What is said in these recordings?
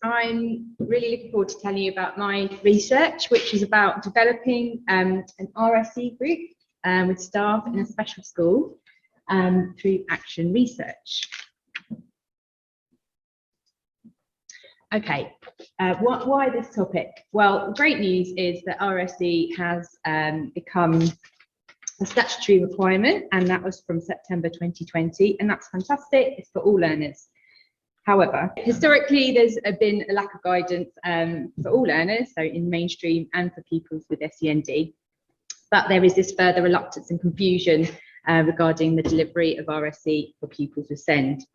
I'm really looking forward to telling you about my research, which is about developing an RSE group with staff in a special school through action research. Okay, why this topic? Well, great news is that RSE has become a statutory requirement, and that was from September 2020, and that's fantastic. It's for all learners. However, historically, there's been a lack of guidance for all learners, so in mainstream and for pupils with SEND. But there is this further reluctance and confusion regarding the delivery of RSE for pupils with SEND.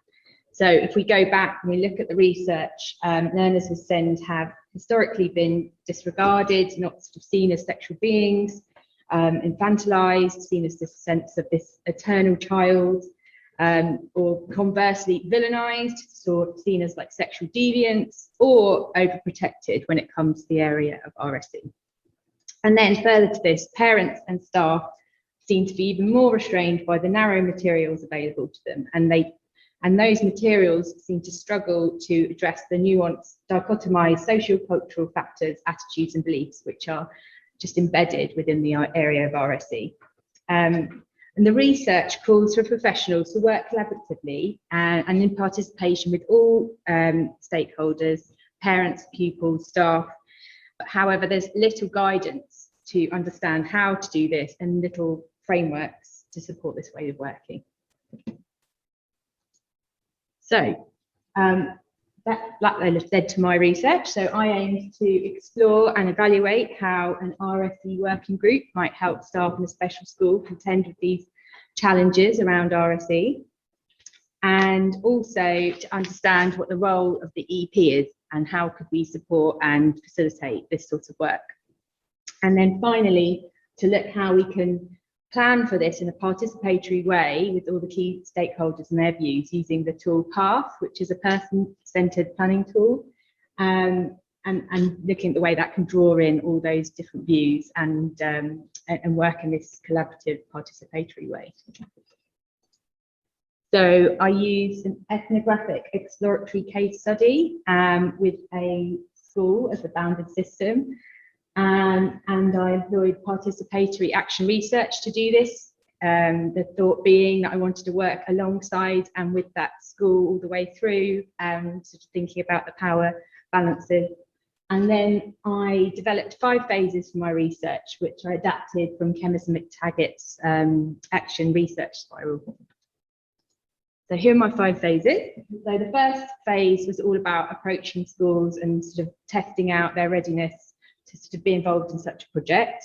So if we go back and we look at the research, learners with SEND have historically been disregarded, not sort of seen as sexual beings, infantilized, seen as this sense of this eternal child, or conversely villainized, so seen as like sexual deviants, or overprotected when it comes to the area of RSE. And then further to this, parents and staff seem to be even more restrained by the narrow materials available to them, and those materials seem to struggle to address the nuanced, dichotomized socio-cultural factors, attitudes and beliefs which are just embedded within the area of RSE. And the research calls for professionals to work collaboratively and in participation with all stakeholders, parents, pupils, staff. But however, there's little guidance to understand how to do this and little frameworks to support this way of working. So that led to my research. So I aimed to explore and evaluate how an RSE working group might help staff in a special school contend with these challenges around RSE, and also to understand what the role of the EP is and how could we support and facilitate this sort of work. And then finally, to look how we can plan for this in a participatory way with all the key stakeholders and their views using the tool PATH, which is a person-centered planning tool, and looking at the way that can draw in all those different views and work in this collaborative participatory way. So I used an ethnographic exploratory case study with a school as a bounded system. And I employed participatory action research to do this. The thought being that I wanted to work alongside and with that school all the way through, sort of thinking about the power balances. And then I developed 5 phases for my research, which I adapted from Chemist McTaggart's action research spiral. So here are my 5 phases. So the first phase was all about approaching schools and sort of testing out their readiness to sort of be involved in such a project,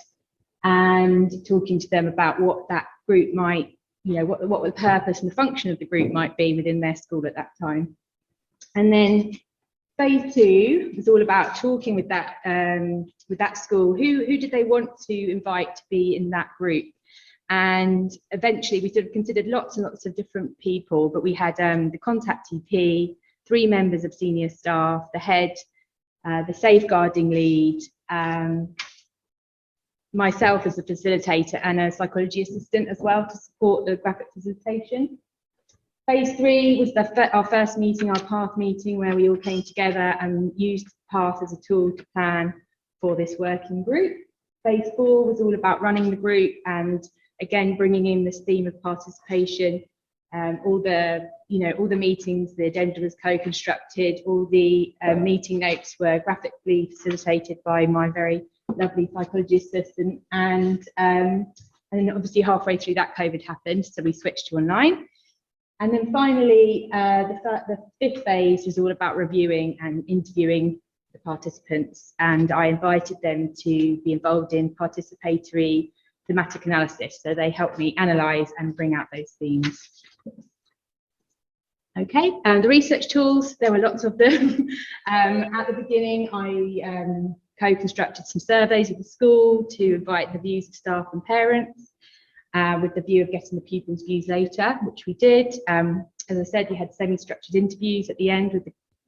and talking to them about what that group might, what the purpose and the function of the group might be within their school at that time. And then phase 2 was all about talking with that school. Who did they want to invite to be in that group? And eventually we sort of considered lots and lots of different people, but we had the contact TP, 3 members of senior staff, the head, the safeguarding lead, myself as a facilitator, and a psychology assistant as well to support the graphic facilitation. Phase 3 was our first meeting, our PATH meeting, where we all came together and used PATH as a tool to plan for this working group. Phase 4 was all about running the group and again bringing in this theme of participation. All the meetings, the agenda was co-constructed, all the meeting notes were graphically facilitated by my very lovely psychology assistant, and then obviously halfway through that COVID happened, so we switched to online. And then finally, the 5th phase was all about reviewing and interviewing the participants, and I invited them to be involved in participatory thematic analysis, so they helped me analyse and bring out those themes. Okay, the research tools, there were lots of them. At the beginning, I co-constructed some surveys with the school to invite the views of staff and parents, with the view of getting the pupils' views later, which we did. As I said, we had semi-structured interviews at the end with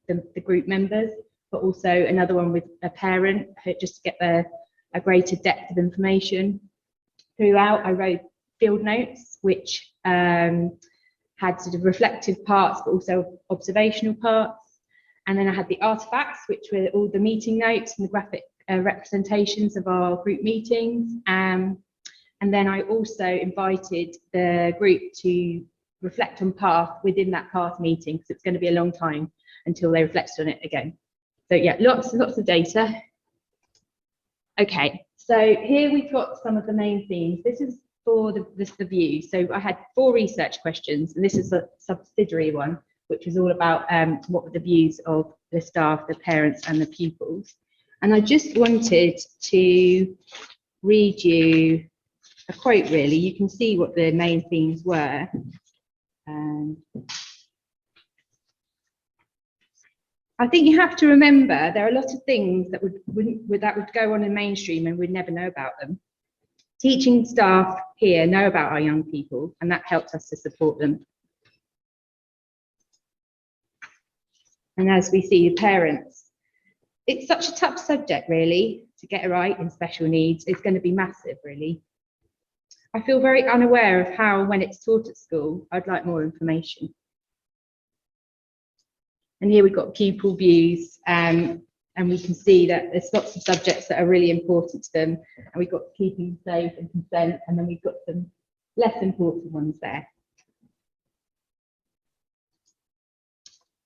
the group members, but also another one with a parent, just to get a greater depth of information. Throughout, I wrote field notes, which had sort of reflective parts, but also observational parts. And then I had the artifacts, which were all the meeting notes and the graphic representations of our group meetings. And then I also invited the group to reflect on path within that path meeting, because it's going to be a long time until they reflected on it again. So yeah, lots of data. Okay, so here we've got some of the main themes. This is for the view. So I had 4 research questions, and this is a subsidiary one, which was all about what were the views of the staff, the parents, and the pupils. And I just wanted to read you a quote, really. You can see what the main themes were. I think you have to remember there are a lot of things that would go on in mainstream and we'd never know about them. Teaching staff here know about our young people, and that helps us to support them. And as we see, parents, it's such a tough subject, really, to get it right in special needs. It's going to be massive, really. I feel very unaware of how, when it's taught at school, I'd like more information. And here we've got pupil views, and we can see that there's lots of subjects that are really important to them. And we've got keeping safe and consent, and then we've got some less important ones there.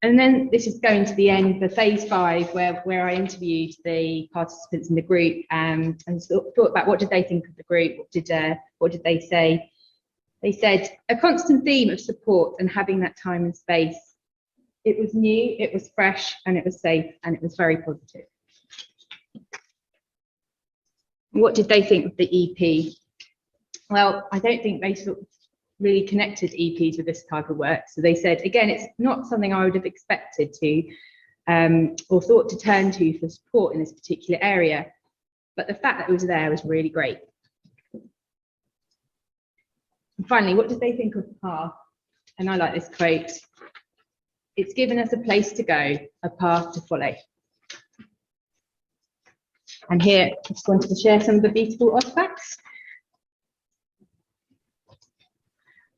And then this is going to the end, the phase 5, where I interviewed the participants in the group and thought about what did they think of the group, what did they say. They said a constant theme of support and having that time and space. It was new, it was fresh, and it was safe, and it was very positive. What did they think of the EP? Well, I don't think they sort of really connected EPs with this type of work. So they said, again, it's not something I would have expected to or thought to turn to for support in this particular area. But the fact that it was there was really great. And finally, what did they think of the path? And I like this quote. It's given us a place to go, a path to follow. And here, I just wanted to share some of the beautiful artifacts.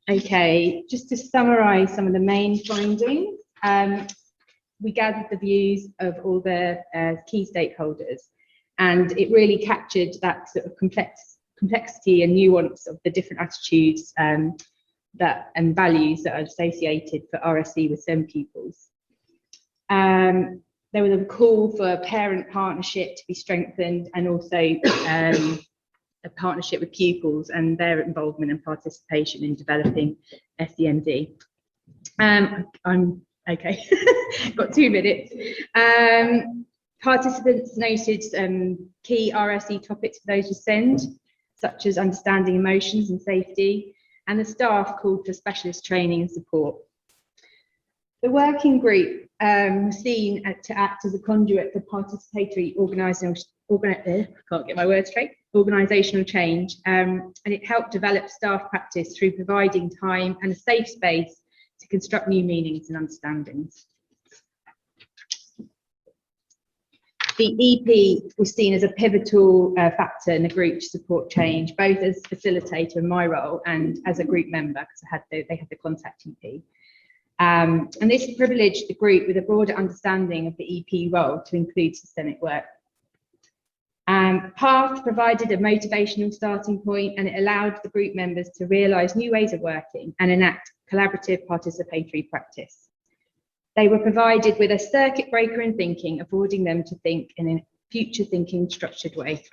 Okay, just to summarise some of the main findings, we gathered the views of all the key stakeholders, and it really captured that sort of complexity and nuance of the different attitudes and values that are associated for RSE with STEM pupils. There was a call for parent partnership to be strengthened, and also a partnership with pupils and their involvement and participation in developing SEND. I'm okay, got 2 minutes. Participants noted key RSE topics for those with SEND, such as understanding emotions and safety, and the staff called for specialist training and support. The working group was seen to act as a conduit for participatory organisational change, and it helped develop staff practice through providing time and a safe space to construct new meanings and understandings. The EP was seen as a pivotal factor in the group to support change, both as facilitator in my role and as a group member, because they had the contact EP. And this privileged the group with a broader understanding of the EP role to include systemic work. PATH provided a motivational starting point, and it allowed the group members to realise new ways of working and enact collaborative participatory practice. They were provided with a circuit breaker in thinking, affording them to think in a future thinking structured way.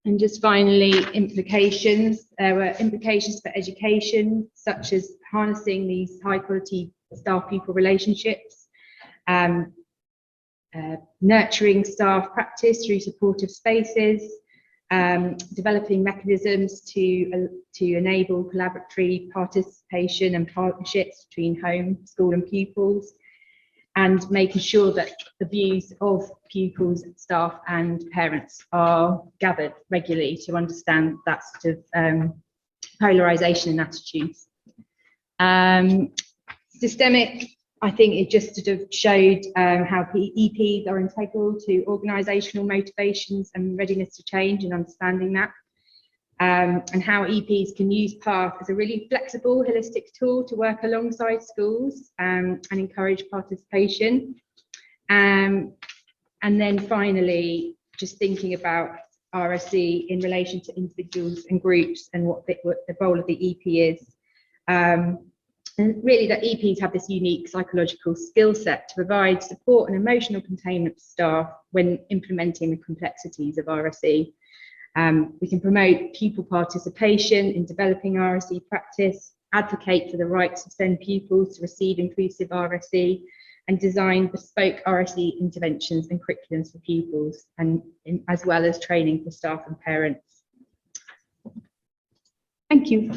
And just finally, implications. There were implications for education, such as harnessing these high quality staff-pupil relationships, nurturing staff practice through supportive spaces, developing mechanisms to enable collaboratory participation and partnerships between home, school and pupils, and making sure that the views of pupils, staff and parents are gathered regularly to understand that sort of polarisation in attitudes. Systemic, I think it just sort of showed how EPs are integral to organisational motivations and readiness to change and understanding that. and how EPs can use PATH as a really flexible, holistic tool to work alongside schools and encourage participation. And then finally, just thinking about RSE in relation to individuals and groups and what the role of the EP is. And really that EPs have this unique psychological skill set to provide support and emotional containment for staff when implementing the complexities of RSE. We can promote pupil participation in developing RSE practice, advocate for the rights of SEND pupils to receive inclusive RSE, and design bespoke RSE interventions and curriculums for pupils, and as well as training for staff and parents. Thank you.